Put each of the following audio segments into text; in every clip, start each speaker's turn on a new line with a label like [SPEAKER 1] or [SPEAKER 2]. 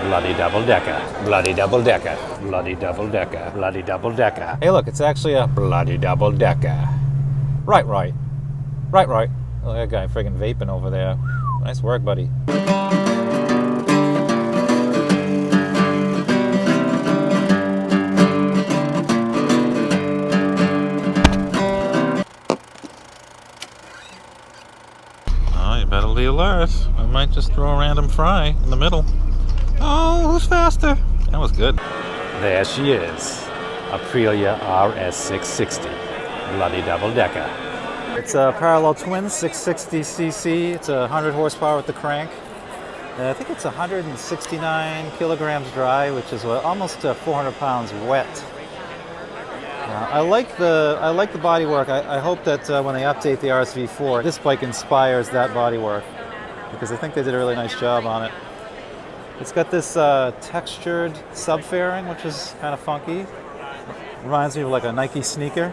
[SPEAKER 1] Bloody double decker. Bloody double decker. Bloody double decker. Bloody double decker. Hey look, it's actually a bloody double decker. Right. Right. Oh, that guy friggin' vaping over there. Nice work, buddy. Oh, you better be alert. I might just throw a random fry in the middle. Oh, who's faster? That was good. There she is. Aprilia RS660. Bloody double decker. It's a parallel twin 660cc. It's 100 horsepower with the crank. I think it's 169 kilograms dry, which is almost 400 pounds wet. I like the bodywork. I hope that when they update the RS4, this bike inspires that bodywork, because I think they did a really nice job on it. It's got this textured subfairing, which is kind of funky. Reminds me of like a Nike sneaker.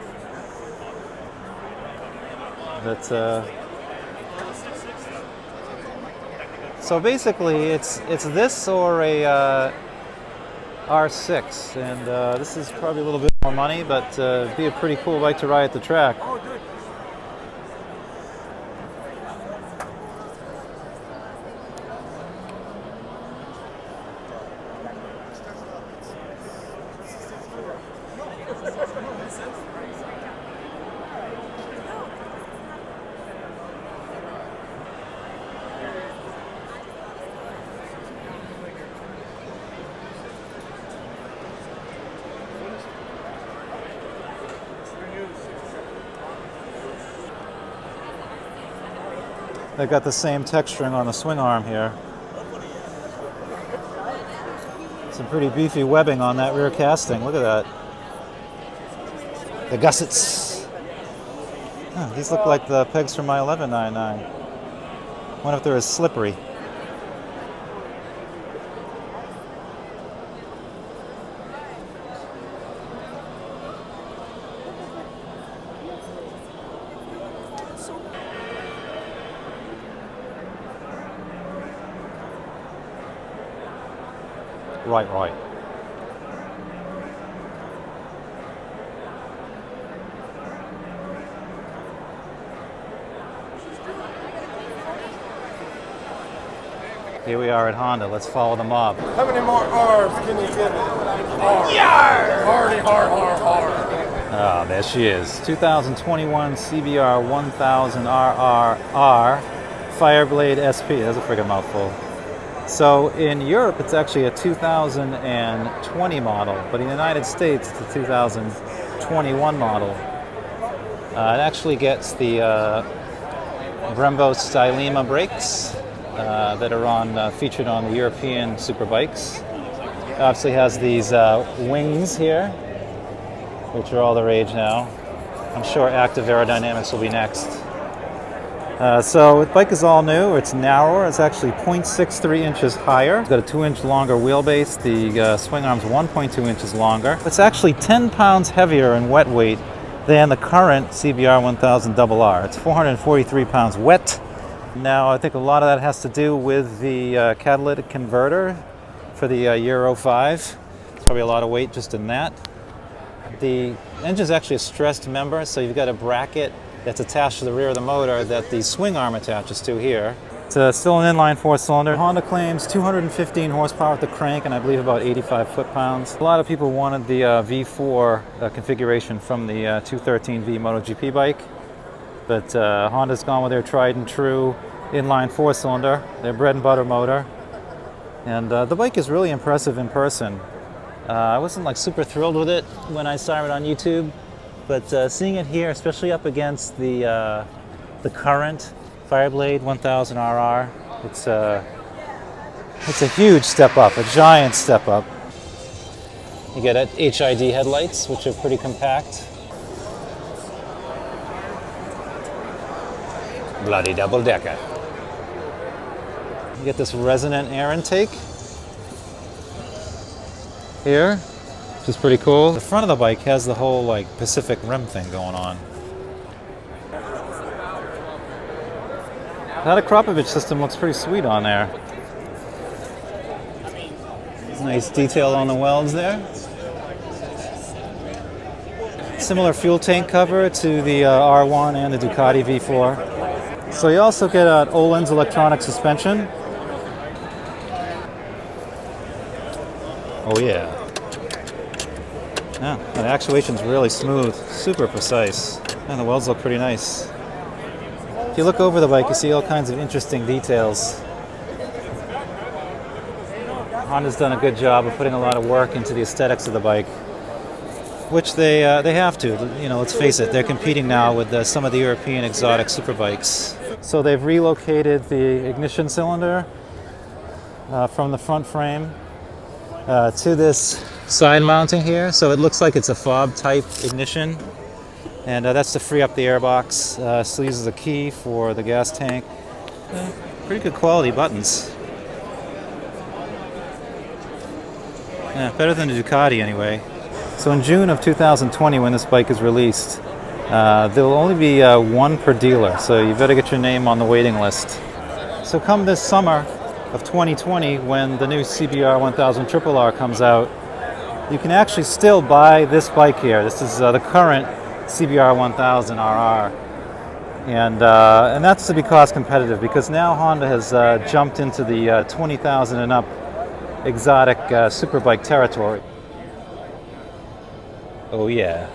[SPEAKER 1] So basically, it's this or a R6, and this is probably a little bit more money, but it'd be a pretty cool bike to ride at the track. They've got the same texturing on the swing arm here. Some pretty beefy webbing on that rear casting. Look at that. The gussets. Oh, these look like the pegs from my 1199. I wonder if they're as slippery. Right. Here we are at Honda. Let's follow the mob.
[SPEAKER 2] How many more R's can you give it? R. Yar! Hardy, hard.
[SPEAKER 1] Ah, there she is. 2021 CBR 1000RR Fireblade SP. That's a friggin' mouthful. So in Europe, it's actually a 2020 model, but in the United States, it's a 2021 model. It actually gets the Brembo Stylema brakes that are featured on the European Superbikes. It obviously has these wings here, which are all the rage now. I'm sure active aerodynamics will be next. So the bike is all new. It's narrower. It's actually 0.63 inches higher. It's got a 2-inch longer wheelbase. The swing arm's 1.2 inches longer. It's actually 10 pounds heavier in wet weight than the current CBR 1000RR. It's 443 pounds wet. Now, I think a lot of that has to do with the catalytic converter for the Euro 5. It's probably a lot of weight just in that. The engine is actually a stressed member, so you've got a bracket that's attached to the rear of the motor that the swing arm attaches to here. It's still an inline 4-cylinder. Honda claims 215 horsepower with the crank and I believe about 85 foot-pounds. A lot of people wanted the V4 configuration from the 213V MotoGP bike, but Honda's gone with their tried and true inline 4-cylinder, their bread and butter motor. And the bike is really impressive in person. I wasn't like super thrilled with it when I saw it on YouTube. But seeing it here, especially up against the current Fireblade 1000RR, it's a huge step up, a giant step up. You get HID headlights, which are pretty compact. Bloody double decker. You get this resonant air intake here, which is pretty cool. The front of the bike has the whole like Pacific Rim thing going on. That Akrapovic system looks pretty sweet on there. Nice detail on the welds there. Similar fuel tank cover to the R1 and the Ducati V4. So you also get Öhlins electronic suspension. Oh yeah. Yeah, the actuation's really smooth, super precise. And the welds look pretty nice. If you look over the bike, you see all kinds of interesting details. Honda's done a good job of putting a lot of work into the aesthetics of the bike, which they have to. You know, let's face it, they're competing now with some of the European exotic superbikes. So they've relocated the ignition cylinder from the front frame to this side mounting here. So it looks like it's a fob type ignition, and that's to free up the airbox. Sleeves is a key for the gas tank. Pretty good quality buttons. Yeah, better than the Ducati anyway. So in June of 2020, when this bike is released, there will only be one per dealer, so you better get your name on the waiting list. So come this summer of 2020, when the new CBR 1000RR comes out, you can actually still buy this bike here. This is the current CBR 1000RR. And that's to be cost competitive, because now Honda has jumped into the 20,000 and up exotic superbike territory. Oh yeah.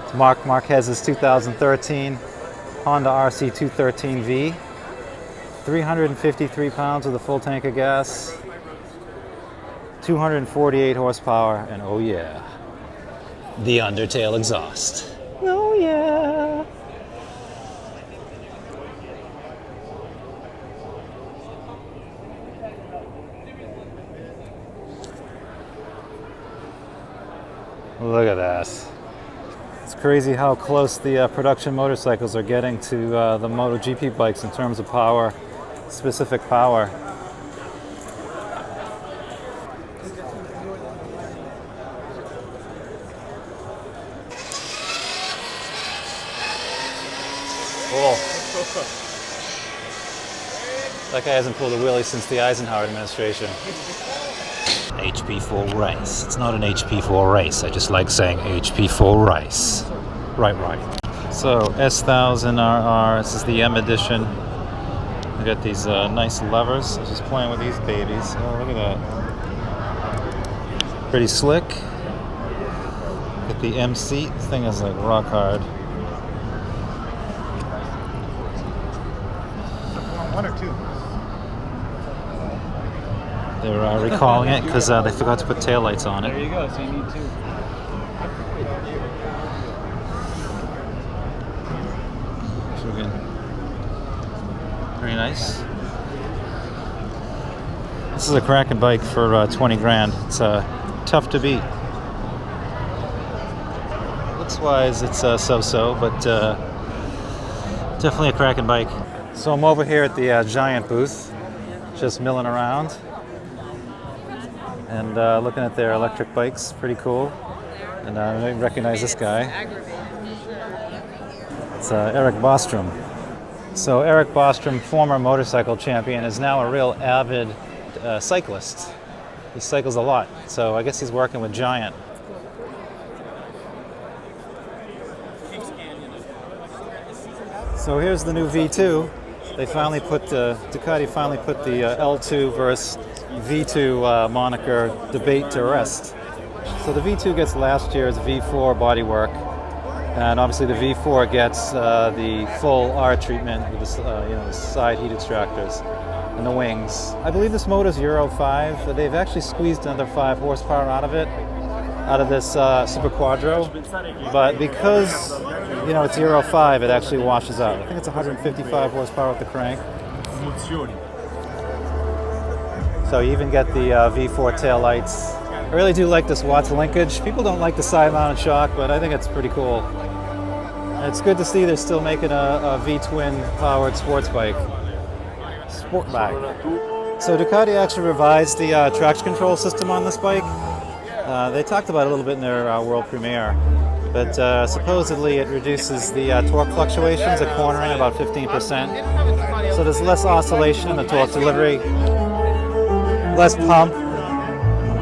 [SPEAKER 1] It's Marc Marquez's 2013 Honda RC213V. 353 pounds with a full tank of gas. 248 horsepower, and oh yeah, the undertail exhaust. Oh yeah. Look at that. It's crazy how close the production motorcycles are getting to the MotoGP bikes in terms of power, specific power. Cool. That guy hasn't pulled a wheelie since the Eisenhower administration. HP4 race. It's not an HP4 race. I just like saying HP4 race. Right. So S1000RR. This is the M edition. We got these nice levers. I was just playing with these babies. Oh, look at that. Pretty slick. Got the M seat. This thing is like rock hard.
[SPEAKER 2] One or two.
[SPEAKER 1] They're recalling it because they forgot to put taillights on it.
[SPEAKER 2] There you go, so you need two.
[SPEAKER 1] Very nice. This is a cracking bike for 20 grand. It's tough to beat. Looks-wise, it's so-so, but definitely a cracking bike. So I'm over here at the Giant booth, just milling around. And looking at their electric bikes, pretty cool. And I recognize this guy. It's Eric Bostrom. So Eric Bostrom, former motorcycle champion, is now a real avid cyclist. He cycles a lot, so I guess he's working with Giant. So here's the new V2. They finally put Ducati finally put the L2 versus V2 moniker debate to rest. So the V2 gets last year's V4 bodywork, and obviously the V4 gets the full R treatment with the side heat extractors and the wings. I believe this motor is Euro 5, but they've actually squeezed another 5 horsepower out of this Super Quattro. But because it's Euro 5, it actually washes out. I think it's 155 horsepower with the crank. So you even get the V4 tail lights. I really do like this Watts linkage. People don't like the side-mounted shock, but I think it's pretty cool. And it's good to see they're still making a V-twin powered sports bike. Sportbike. So Ducati actually revised the traction control system on this bike. They talked about it a little bit in their world premiere, but supposedly it reduces the torque fluctuations at cornering about 15%. So there's less oscillation in the torque delivery, less pump,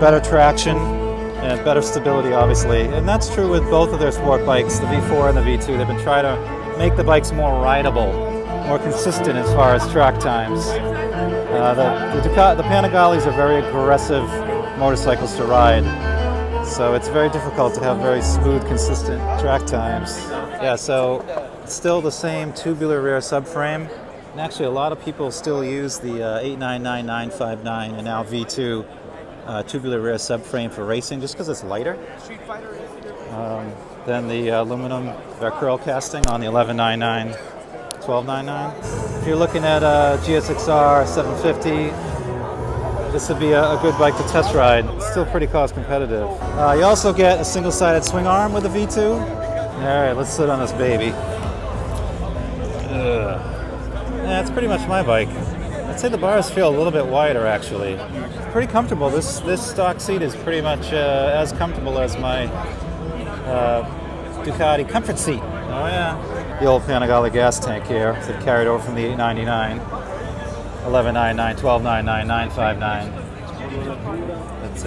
[SPEAKER 1] better traction and better stability, obviously. And that's true with both of their sport bikes, the V4 and the V2. They've been trying to make the bikes more rideable, more consistent as far as track times. The Panigales are very aggressive motorcycles to ride, so it's very difficult to have very smooth, consistent track times. Yeah, so still the same tubular rear subframe. And actually, a lot of people still use the 899959 and now V2 tubular rear subframe for racing, just because it's lighter than the aluminum Vercurl casting on the 1199, 1299. If you're looking at a GSXR 750, this would be a good bike to test ride. It's still pretty cost competitive. You also get a single-sided swing arm with the V2. All right, let's sit on this baby. Yeah, it's pretty much my bike. I'd say the bars feel a little bit wider, actually. It's pretty comfortable. This stock seat is pretty much as comfortable as my Ducati comfort seat. Oh yeah. The old Panigale gas tank here. So it carried over from the 899, 1199, 1299, 959. It's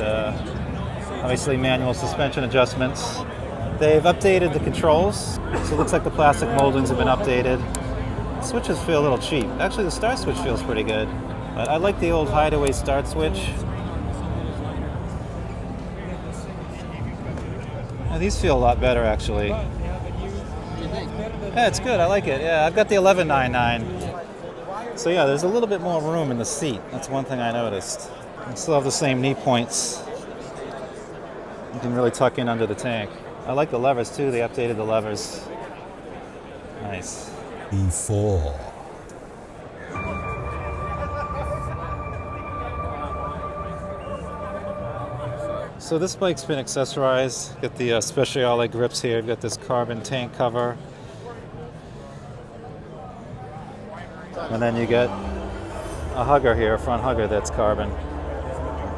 [SPEAKER 1] obviously manual suspension adjustments. They've updated the controls, so it looks like the plastic moldings have been updated. Switches feel a little cheap. Actually, the start switch feels pretty good. But I like the old Hideaway start switch. Now, these feel a lot better, actually. Yeah, it's good. I like it. Yeah, I've got the 1199. So yeah, there's a little bit more room in the seat. That's one thing I noticed. I still have the same knee points. You can really tuck in under the tank. I like the levers too. They updated the levers. Nice.
[SPEAKER 3] V4.
[SPEAKER 1] So this bike's been accessorized. Got the Speciale grips here. You've got this carbon tank cover. And then you get a hugger here, a front hugger that's carbon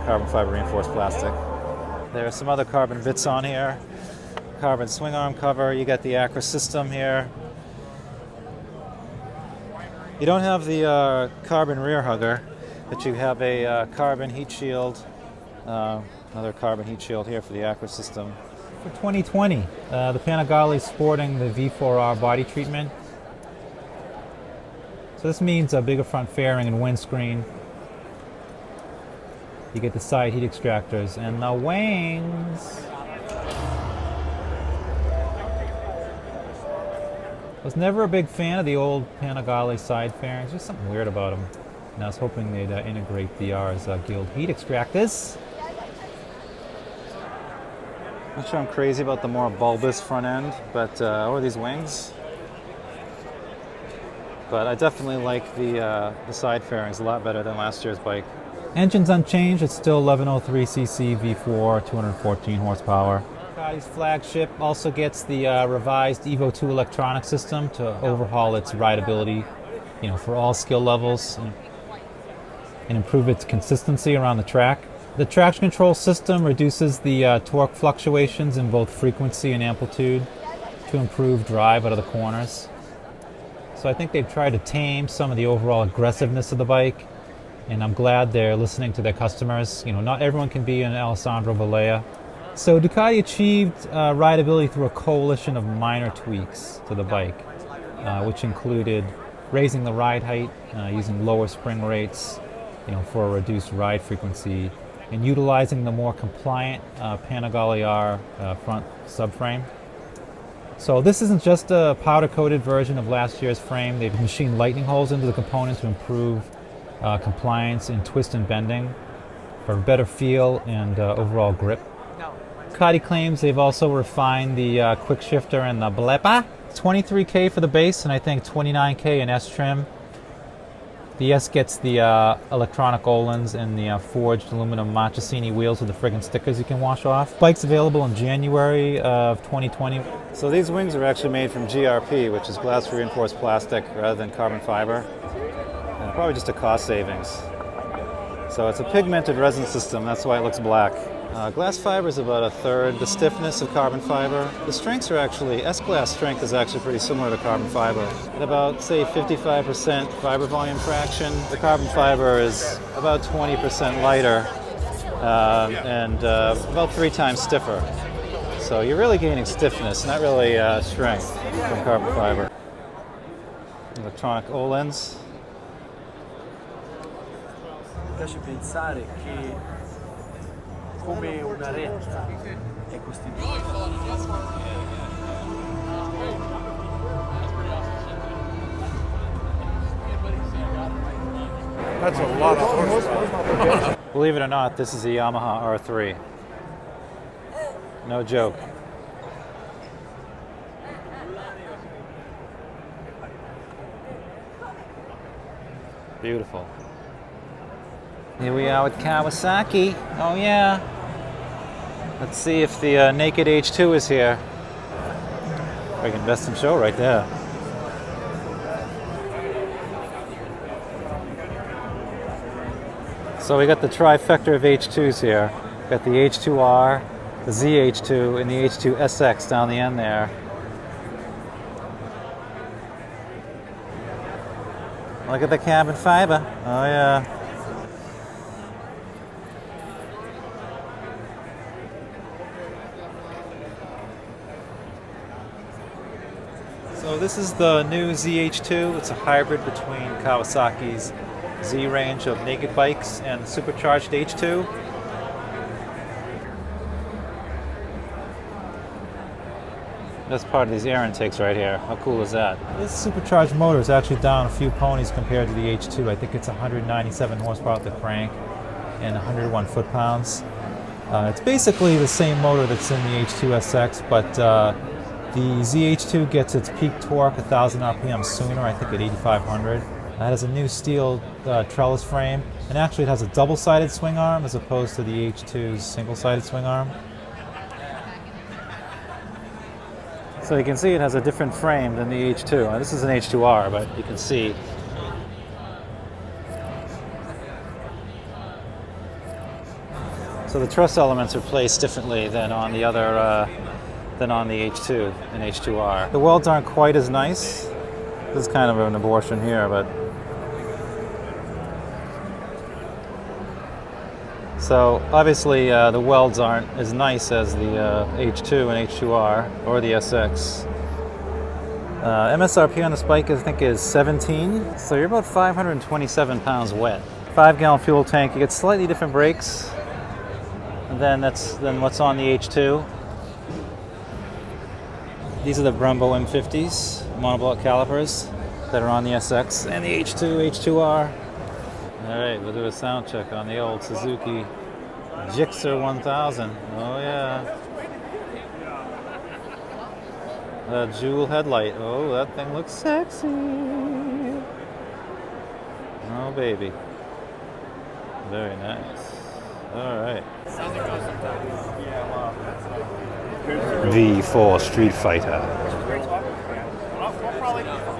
[SPEAKER 1] fiber reinforced plastic. There are some other carbon bits on here. Carbon swing arm cover. You got the Acra system here. You don't have the carbon rear hugger, but you have a carbon heat shield. Another carbon heat shield here for the Acra system. For 2020, the Panigale is sporting the V4R body treatment. So this means a bigger front fairing and windscreen. You get the side heat extractors and the wings. I was never a big fan of the old Panigale side fairings. Just something weird about them. And I was hoping they'd integrate the R's Guild heat extractors. Not sure I'm crazy about the more bulbous front end, but or these wings. But I definitely like the side fairings a lot better than last year's bike. Engine's unchanged. It's still 1103cc V4, 214 horsepower. Ducati's flagship also gets the revised Evo 2 electronic system to overhaul its rideability, for all skill levels and improve its consistency around the track. The traction control system reduces the torque fluctuations in both frequency and amplitude to improve drive out of the corners. So I think they've tried to tame some of the overall aggressiveness of the bike, and I'm glad they're listening to their customers. Not everyone can be an Alessandro Valleja. So Ducati achieved rideability through a coalition of minor tweaks to the bike, which included raising the ride height, using lower spring rates, for a reduced ride frequency, and utilizing the more compliant Panigale R front subframe. So this isn't just a powder-coated version of last year's frame. They've machined lightning holes into the components to improve compliance in twist and bending for a better feel and overall grip. Ducati claims they've also refined the quick shifter and the blepa. $23K for the base, and I think $29K in S trim. The S gets the electronic Olins and the forged aluminum Marchesini wheels with the friggin' stickers you can wash off. Bike's available in January of 2020. So these wings are actually made from GRP, which is glass reinforced plastic rather than carbon fiber. And probably just a cost savings. So it's a pigmented resin system, that's why it looks black. Glass fiber is about a third the stiffness of carbon fiber. The strengths are actually, S-glass strength is actually pretty similar to carbon fiber. At about, say, 55% fiber volume fraction, the carbon fiber is about 20% lighter and about 3 times stiffer. So you're really gaining stiffness, not really strength from carbon fiber. Electronic O-lens.
[SPEAKER 3] Mi piace pensare che come una retta è costituita.
[SPEAKER 2] That's a lot of horsepower.
[SPEAKER 1] Believe it or not, this is a Yamaha R3. No joke. Beautiful. Here we are with Kawasaki. Oh yeah. Let's see if the Naked H2 is here. Freaking best in show right there. So we got the trifecta of H2s here. Got the H2R, the Z H2, and the H2 SX down the end there. Look at the carbon fiber. Oh yeah. So this is the new ZH2. It's a hybrid between Kawasaki's Z range of naked bikes and the supercharged H2. That's part of these air intakes right here. How cool is that? This supercharged motor is actually down a few ponies compared to the H2. I think it's 197 horsepower at the crank and 101 foot-pounds. It's basically the same motor that's in the H2 SX, but the ZH2 gets its peak torque 1,000 RPM sooner, I think at 8,500. It has a new steel trellis frame, and actually it has a double-sided swing arm as opposed to the H2's single-sided swing arm. So you can see it has a different frame than the H2. Now, this is an H2R, but you can see so the truss elements are placed differently than on the other than on the H2 and H2R. The welds aren't quite as nice. This is kind of an abortion here, but so obviously the welds aren't as nice as the H2 and H2R or the SX. MSRP on this bike I think is 17, so you're about 527 pounds wet. 5-gallon fuel tank. You get slightly different brakes than what's on the H2. These are the Brembo M50s monoblock calipers that are on the SX and the H2, H2R. All right, we'll do a sound check on the old Suzuki Gixxer 1000. Oh yeah. A jewel headlight. Oh, that thing looks sexy. Oh baby. Very nice. All right. V4 Streetfighter.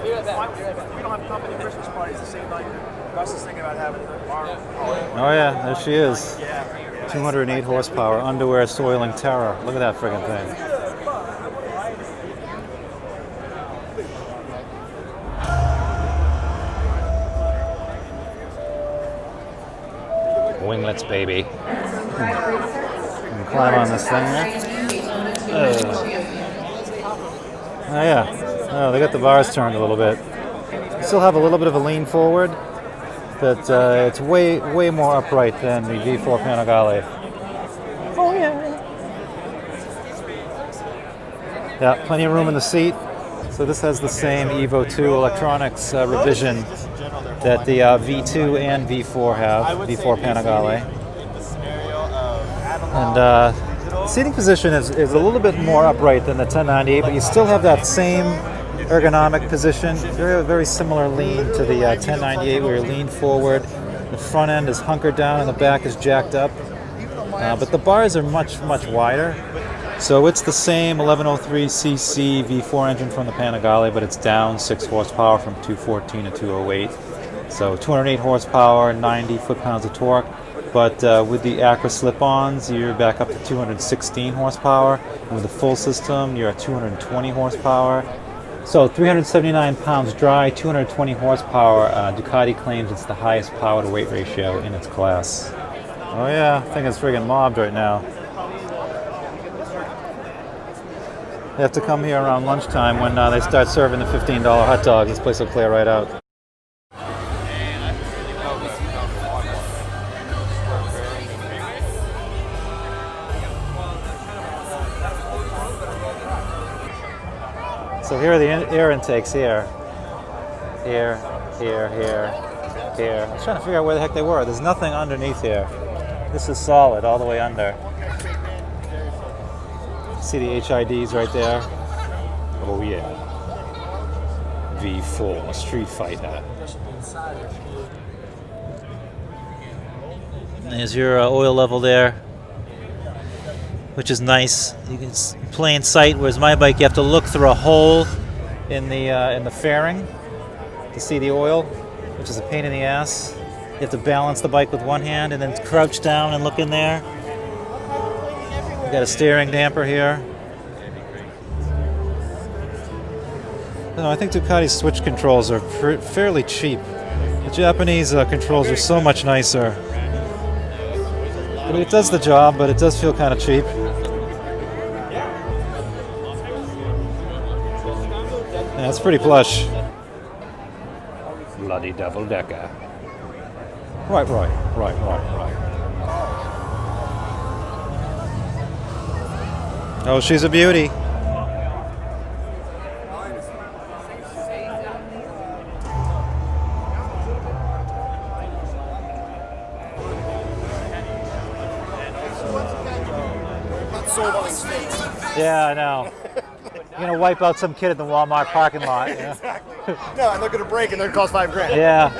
[SPEAKER 3] We don't have company Christmas parties the same night. Gus is thinking about having our.
[SPEAKER 1] Oh yeah, there she is. 208 horsepower, underwear soiling terror. Look at that friggin' thing. Winglets, baby. Climb on this thing here. Oh yeah. Oh, they got the bars turned a little bit. Still have a little bit of a lean forward, but it's way more upright than the V4 Panigale. Oh yeah. Yeah, plenty of room in the seat. So this has the same Evo 2 electronics revision that the V2 and V4 have, V4 Panigale. And seating position is a little bit more upright than the 1098, but you still have that same ergonomic position. Very similar lean to the 1098 where you lean forward. The front end is hunkered down and the back is jacked up. But the bars are much wider. So it's the same 1103cc V4 engine from the Panigale, but it's down 6 horsepower from 214 to 208. So 208 horsepower, 90 foot-pounds of torque. But with the Acra slip-ons, you're back up to 216 horsepower. And with the full system, you're at 220 horsepower. So 379 pounds dry, 220 horsepower. Ducati claims it's the highest power-to-weight ratio in its class. Oh yeah, I think it's friggin' mobbed right now. They have to come here around lunchtime when they start serving the $15 hot dogs. This place will clear right out. So here are the air intakes here. Here, here, here, here. I was trying to figure out where the heck they were. There's nothing underneath here. This is solid all the way under. See the HIDs right there? Oh yeah. V4 Streetfighter. There's your oil level there, which is nice. You can in plain sight. Whereas my bike, you have to look through a hole in the fairing to see the oil, which is a pain in the ass. You have to balance the bike with one hand and then crouch down and look in there. We've got a steering damper here. No, I think Ducati's switch controls are fairly cheap. The Japanese controls are so much nicer. I mean, it does the job, but it does feel kind of cheap. Yeah, it's pretty plush. Bloody double decker. Right. Oh, she's a beauty. Yeah, I know. You're gonna wipe out some kid in the Walmart parking lot. You know?
[SPEAKER 3] Exactly. No, and they're gonna break and they're gonna cost $5 grand.
[SPEAKER 1] Yeah.